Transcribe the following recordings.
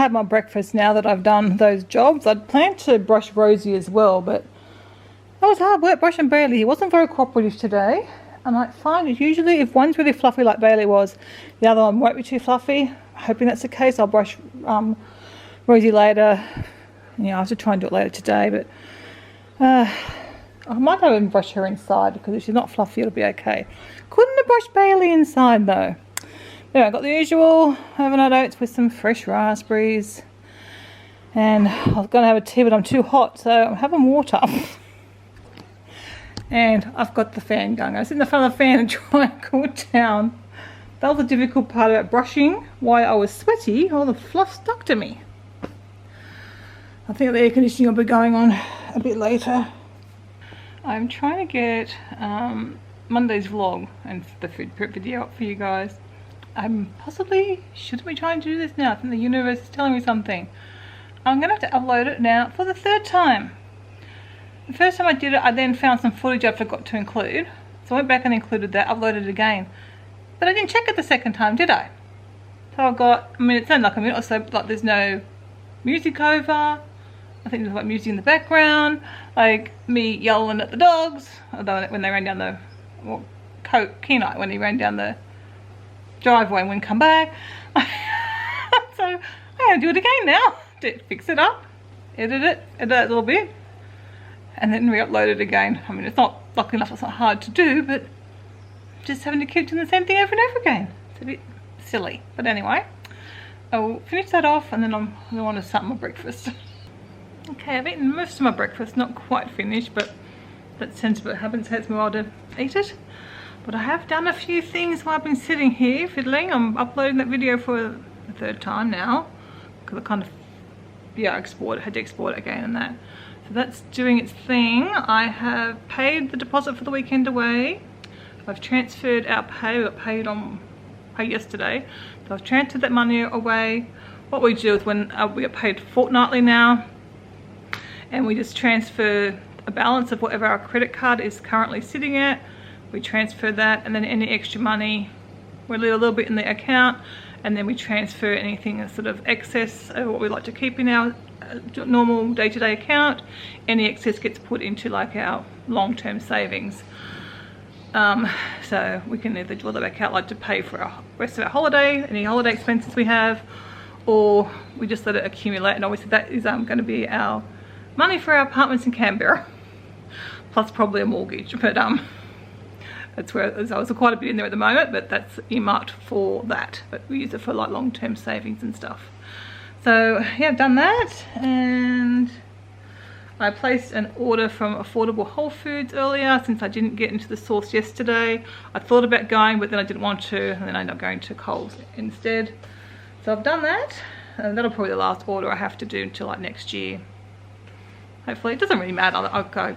have my breakfast now that I've done those jobs. I'd planned to brush Rosie as well, but that was hard work brushing Bailey. He wasn't very cooperative today. And I find it usually if one's really fluffy like Bailey was, the other one won't be too fluffy. Hoping that's the case. I'll brush Rosie later. Yeah, I have to try and do it later today, but I might even brush her inside because if she's not fluffy, it'll be okay. Couldn't have brushed Bailey inside though. Anyway, I got the usual overnight oats with some fresh raspberries. And I was going to have a tea, but I'm too hot, so I'm having water. And I've got the fan going. I sit in the front of the fan and try and cool it down. That was the difficult part about brushing. Why I was sweaty, all the fluff stuck to me. I think the air conditioning will be going on a bit later. I'm trying to get Monday's vlog and the food prep video up for you guys. I'm possibly shouldn't be trying to do this now. I think the universe is telling me something. I'm going to have to upload it now for the third time. The first time I did it, I then found some footage I forgot to include. So I went back and included that, uploaded it again. But I didn't check it the second time, did I? So I got, I mean, it sounded like a minute or so, like there's no music over. I think there's like music in the background, like me yelling at the dogs, although when they ran down the, well, Kenite, when he ran down the driveway and wouldn't come back. So I'm going to do it again now. Fix it up, edit it a little bit, and then re-upload it again. I mean, it's not, luckily enough, it's not hard to do, but just having to keep doing the same thing over and over again. It's a bit silly. But anyway, I'll finish that off and then I want to start my breakfast. Okay, I've eaten most of my breakfast, not quite finished, but that tends to happen, so it's me while to eat it. But I have done a few things while I've been sitting here fiddling. I'm uploading that video for the third time now, because I kind of, yeah, had to export it again and that. So that's doing its thing. I have paid the deposit for the weekend away. I've transferred our pay. We got paid yesterday. So I've transferred that money away. What we do is when we get paid fortnightly now, and we just transfer a balance of whatever our credit card is currently sitting at. We transfer that, and then any extra money, we leave a little bit in the account, and then we transfer anything that's sort of excess of what we like to keep in our normal day-to-day account. Any excess gets put into like our long-term savings. So we can either draw that back out like to pay for our rest of our holiday, any holiday expenses we have, or we just let it accumulate. And obviously that is going to be our money for our apartments in Canberra, plus probably a mortgage. But that's where there's quite a bit in there at the moment, but that's earmarked for that. But we use it for like long-term savings and stuff. So yeah, I've done that, and I placed an order from Affordable Whole Foods earlier since I didn't get into the source yesterday. I thought about going, but then I didn't want to, and then I ended up going to Coles instead. So I've done that, and that'll probably be the last order I have to do until like next year. Hopefully, it doesn't really matter. I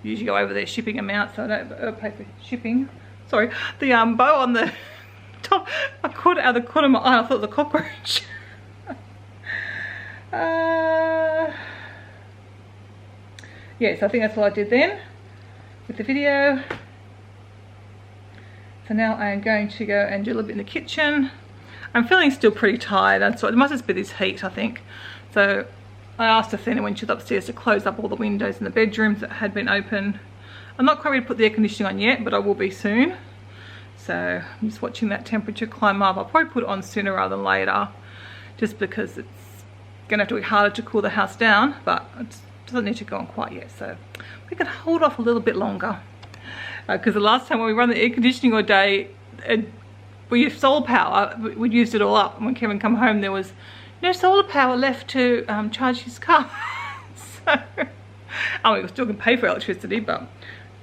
usually go over their shipping amount, so I don't pay for shipping. Sorry, the bow on the top, I caught it out of the corner of my eye. I thought it was a cockroach. Yes, I think that's what I did then with the video. So now I am going to go and do a little bit in the kitchen. I'm feeling still pretty tired, and so it must just be this heat, I think. So I asked Athena when she was upstairs to close up all the windows in the bedrooms that had been open. I'm not quite ready to put the air conditioning on yet, but I will be soon. So I'm just watching that temperature climb up. I'll probably put it on sooner rather than later, just because it's going to have to be harder to cool the house down, but it doesn't need to go on quite yet. So we can hold off a little bit longer. Because the last time when we run the air conditioning all day, we used solar power. We used it all up. And when Kevin come home, there was no solar power left to charge his car. So, I mean, we still can pay for electricity, but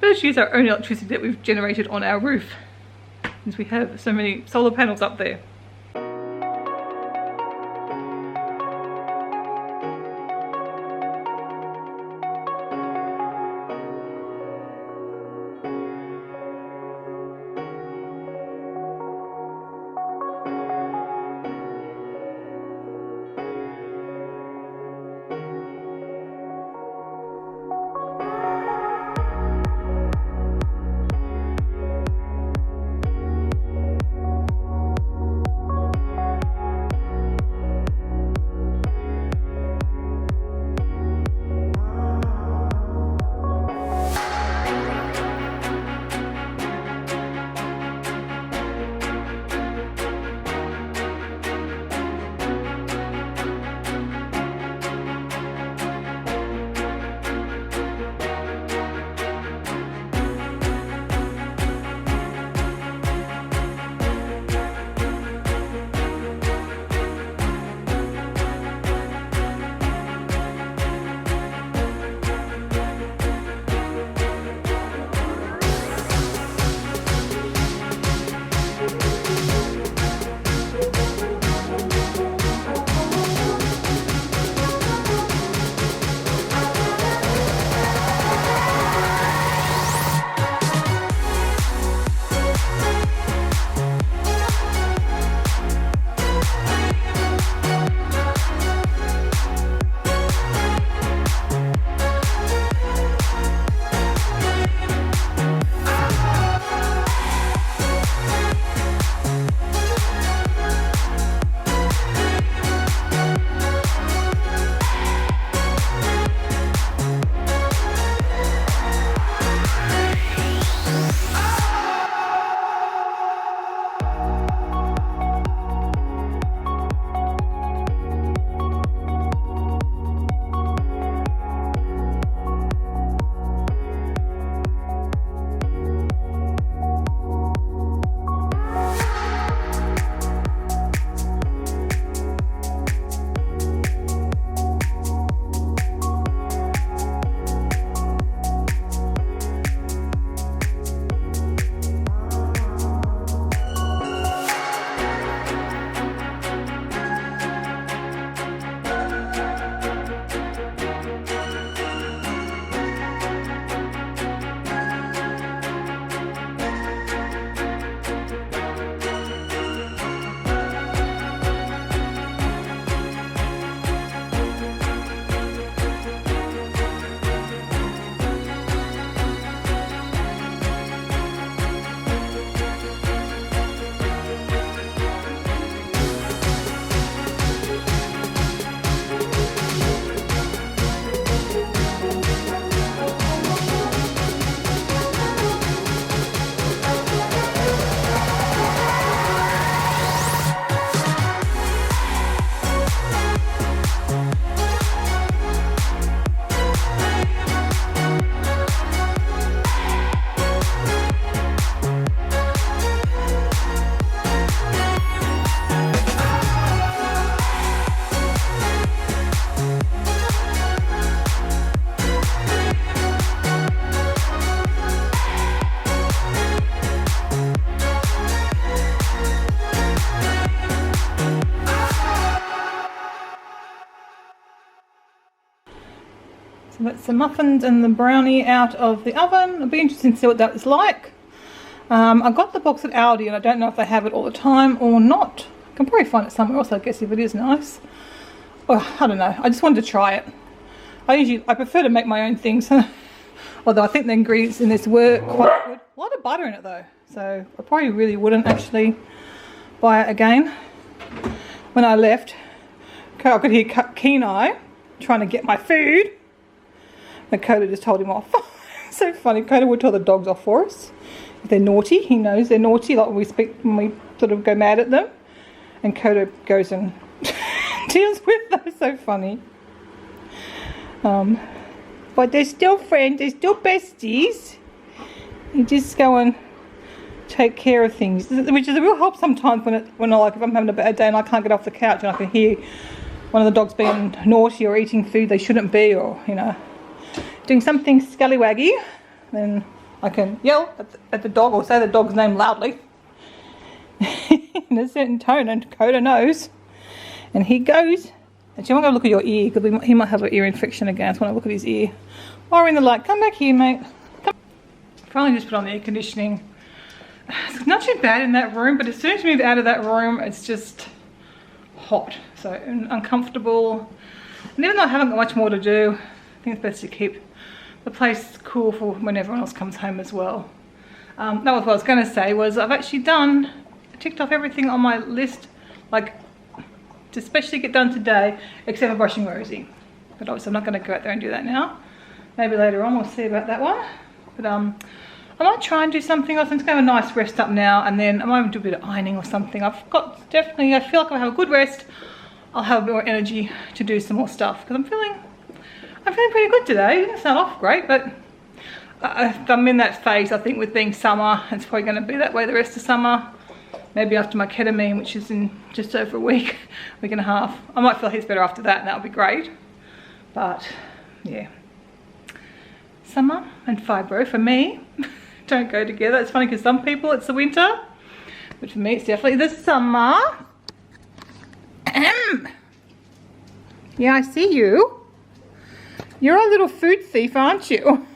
let's use our own electricity that we've generated on our roof, since we have so many solar panels up there. So that's the muffins and the brownie out of the oven. It'll be interesting to see what that is like. I got the box at Aldi and I don't know if they have it all the time or not. I can probably find it somewhere else, I guess, if it is nice. Oh, I don't know. I just wanted to try it. I prefer to make my own things. Although I think the ingredients in this were quite good. A lot of butter in it though. So I probably really wouldn't actually buy it again. When I left, I could hear Kenai trying to get my food. And Coda just told him off. So funny. Coda would tell the dogs off for us. If they're naughty, he knows they're naughty. Like when we sort of go mad at them. And Coda goes and deals with them. So funny. But they're still friends. They're still besties. You just go and take care of things, which is a real help sometimes when if I'm having a bad day and I can't get off the couch and I can hear one of the dogs being naughty or eating food they shouldn't be, or doing something scallywaggy, then I can yell at the dog or say the dog's name loudly in a certain tone, and Coda knows, and he goes. Actually, I want to look at your ear because he might have an ear infection again. I just want to look at his ear. While we're in the light, come back here, mate. Finally just put on the air conditioning. It's not too bad in that room, but as soon as you move out of that room, it's just hot. So uncomfortable. And even though I haven't got much more to do, I think it's best to keep the place cool for when everyone else comes home as well. That was what I was going to say, was I've actually ticked off everything on my list, like to especially get done today, except for brushing Rosie. But obviously I'm not going to go out there and do that now. Maybe later on we'll see about that one. But I might try and do something else. I'm just going to have a nice rest up now, and then I might even do a bit of ironing or something. I feel like if I have a good rest, I'll have a bit more energy to do some more stuff, because I'm feeling pretty good today. It didn't start off great, but I'm in that phase, I think, with being summer. It's probably going to be that way the rest of summer. Maybe after my ketamine, which is in just over a week and a half. I might feel heaps better after that, and that'll be great. But yeah, summer and fibro for me don't go together. It's funny because some people it's the winter, but for me it's definitely the summer. Yeah, I see you. You're a little food thief, aren't you?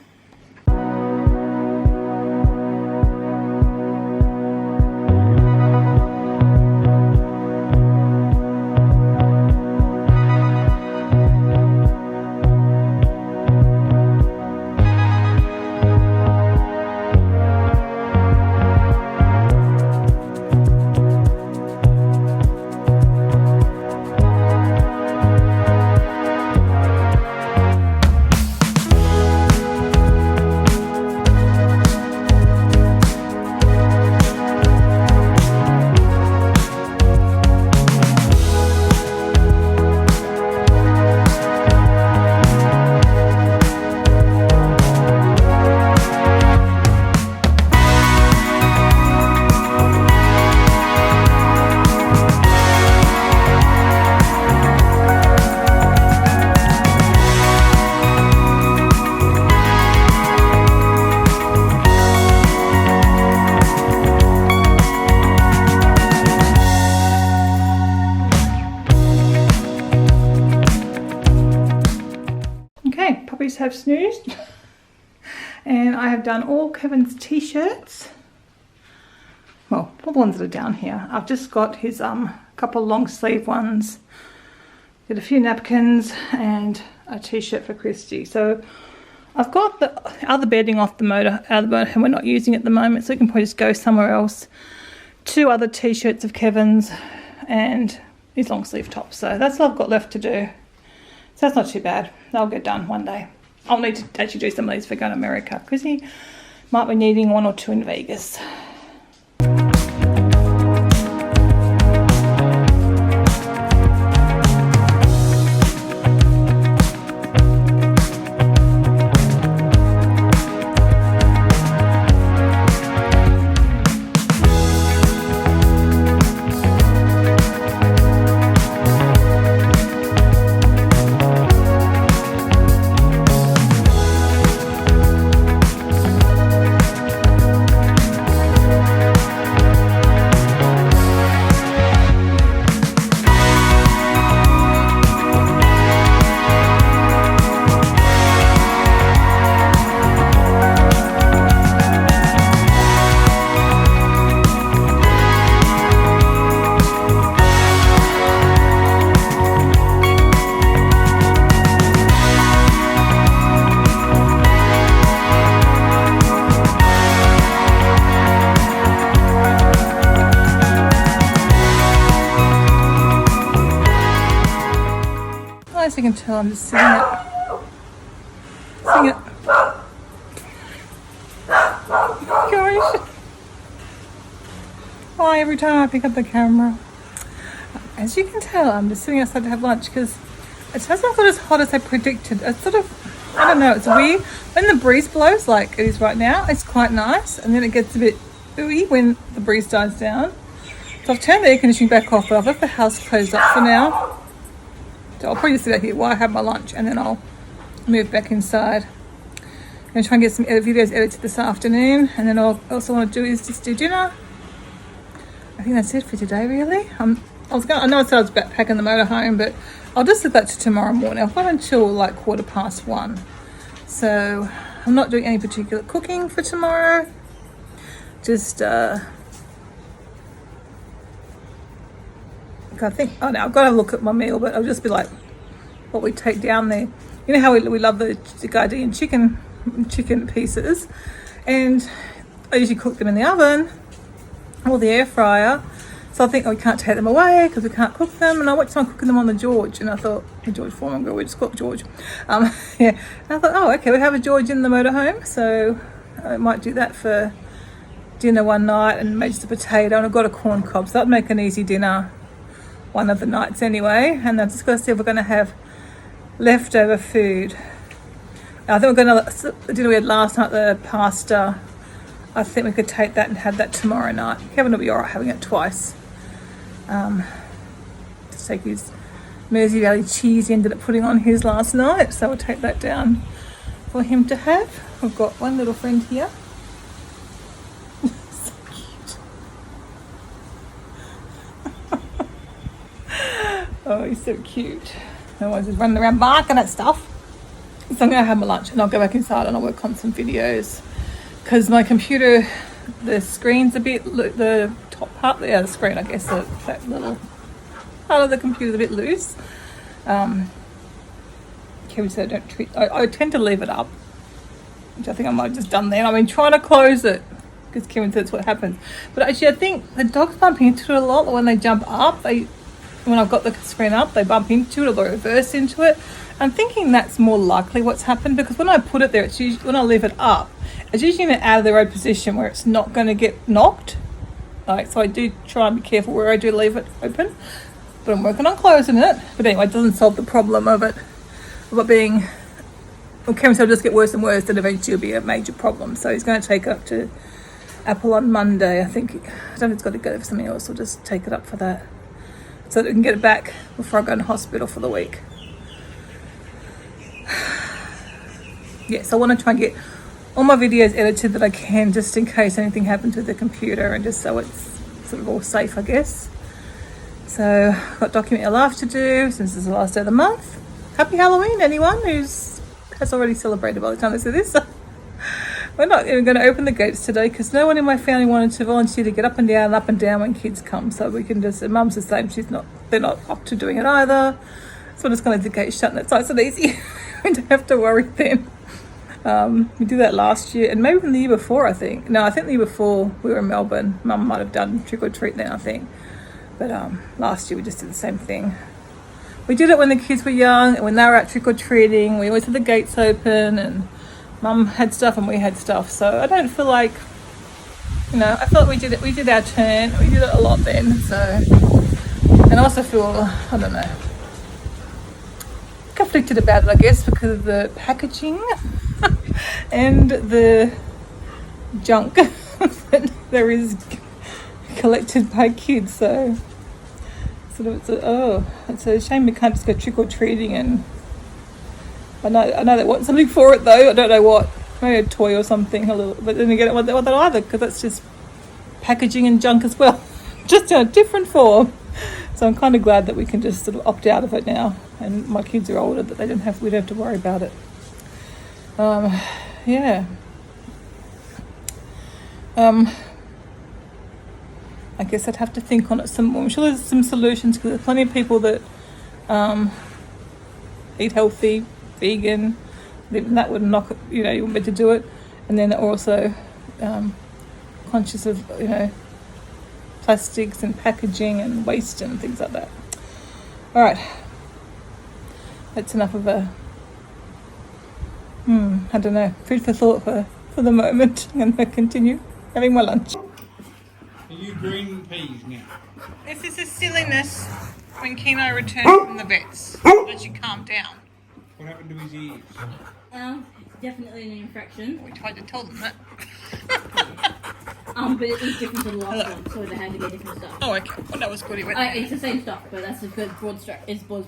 Have snoozed and I have done all Kevin's t-shirts, well, all the ones that are down here. I've just got his couple long sleeve ones, did a few napkins and a t-shirt for Christy. So I've got the other bedding off the motor out of the motor and we're not using it at the moment, so we can probably just go somewhere else. 2 other t-shirts of Kevin's and his long sleeve top. So that's all I've got left to do. So that's not too bad. That'll get done one day. I'll need to actually do some of these for going to America because he might be needing 1 or 2 in Vegas. As you can tell, I'm just sitting it. Sing it. Gosh. Why every time I pick up the camera? As you can tell, I'm just sitting outside to have lunch because it hasn't got as hot as I predicted. It's sort of, I don't know, it's weird. When the breeze blows like it is right now, it's quite nice. And then it gets a bit ooey when the breeze dies down. So I've turned the air conditioning back off, but I've left the house closed up for now. So I'll probably just sit out here while I have my lunch and then I'll move back inside. I'm going to try and get some videos edited this afternoon. And then all I also want to do is just do dinner. I think that's it for today, really. I know I said I was backpacking the motorhome, but I'll just leave that to tomorrow morning. I've got until like 1:15. So I'm not doing any particular cooking for tomorrow. Just, I think, oh no, I've got to look at my meal, but I'll just be like, what we take down there. You know how we love the Guardian chicken pieces, and I usually cook them in the oven or the air fryer. So I think, oh, we can't take them away because we can't cook them. And I watched someone cooking them on the George, and I thought, the George Foreman girl, we just call it George. Yeah, and I thought, oh, okay, we have a George in the motorhome, so I might do that for dinner one night and make just a potato. And I've got a corn cob, so that'd make an easy dinner one of the nights anyway. And I've just got to see if we're going to have leftover food. I think we're going to, the dinner we had last night, the pasta, I think we could take that and have that tomorrow night. Kevin will be all right having it twice. Just take his Mersey Valley cheese he ended up putting on his last night, so we'll take that down for him to have. We've got one little friend here. So cute. Oh, he's so cute. Otherwise he's running around barking at stuff. So I'm going to have my lunch and I'll go back inside and I'll work on some videos. Because my computer, the screen's a bit, the top part, the screen, I guess, that little part of the computer's a bit loose. Kevin said don't treat, I tend to leave it up, which I think I might have just done then. I've been trying to close it because Kevin said that's what happens. But actually I think the dogs bump into it a lot when they jump up. When I've got the screen up, they bump into it or they reverse into it. I'm thinking that's more likely what's happened because when I put it there, it's usually, when I leave it up, it's usually in an out of the road position where it's not going to get knocked. So I do try and be careful where I do leave it open. But I'm working on closing it. But anyway, it doesn't solve the problem of it being, well, Kevin said it'll just get worse and worse and eventually it'll be a major problem. So he's going to take it up to Apple on Monday. I think, I don't know if it's got to go for something else. We'll just take it up for that. So that we can get it back before I go to hospital for the week. Yes, I want to try and get all my videos edited that I can, just in case anything happens with the computer and just so it's sort of all safe, I guess. So I've got document your life to do since it's the last day of the month. Happy Halloween, anyone has already celebrated by the time they see this. We're not even going to open the gates today because no one in my family wanted to volunteer to get up and down when kids come. So we can just, and Mum's the same, they're not up to doing it either. So we're just going to leave the gate shut and it's nice and easy. We don't have to worry then. We did that last year and maybe even the year before, I think. No, I think the year before we were in Melbourne. Mum might have done trick or treat then, I think. But last year we just did the same thing. We did it when the kids were young and when they were out trick or treating. We always had the gates open and Mum had stuff and we had stuff. So I don't feel like, I felt we did it. We did our turn. We did it a lot then. So, and I also feel, I don't know, conflicted about it, I guess, because of the packaging and the junk that there is collected by kids. So sort of it's a shame we can't just go trick or treating. And I know they want something for it though. I don't know what, maybe a toy or something a little, but then again, I don't want that either because that's just packaging and junk as well, just in a different form. So I'm kind of glad that we can just sort of opt out of it now, and my kids are older that we don't have to worry about it. Yeah. I guess I'd have to think on it some more. I'm sure there's some solutions because there's plenty of people that eat healthy, vegan. That would knock it, you wouldn't be able to do it. And then also conscious of, plastics and packaging and waste and things like that. All right. That's enough of a, I don't know, food for thought for the moment. I'm going to continue having my lunch. Are you green peas now? This is a silliness when Keno returned from the vets. As you calm down. What happened to his ears? Definitely an infection. We tried to tell them that. But it is different to the last one, so they had to get different stuff. Oh, okay. Well, that was good. He went. It's the same stuff, but that's a good broad stroke. It's broad.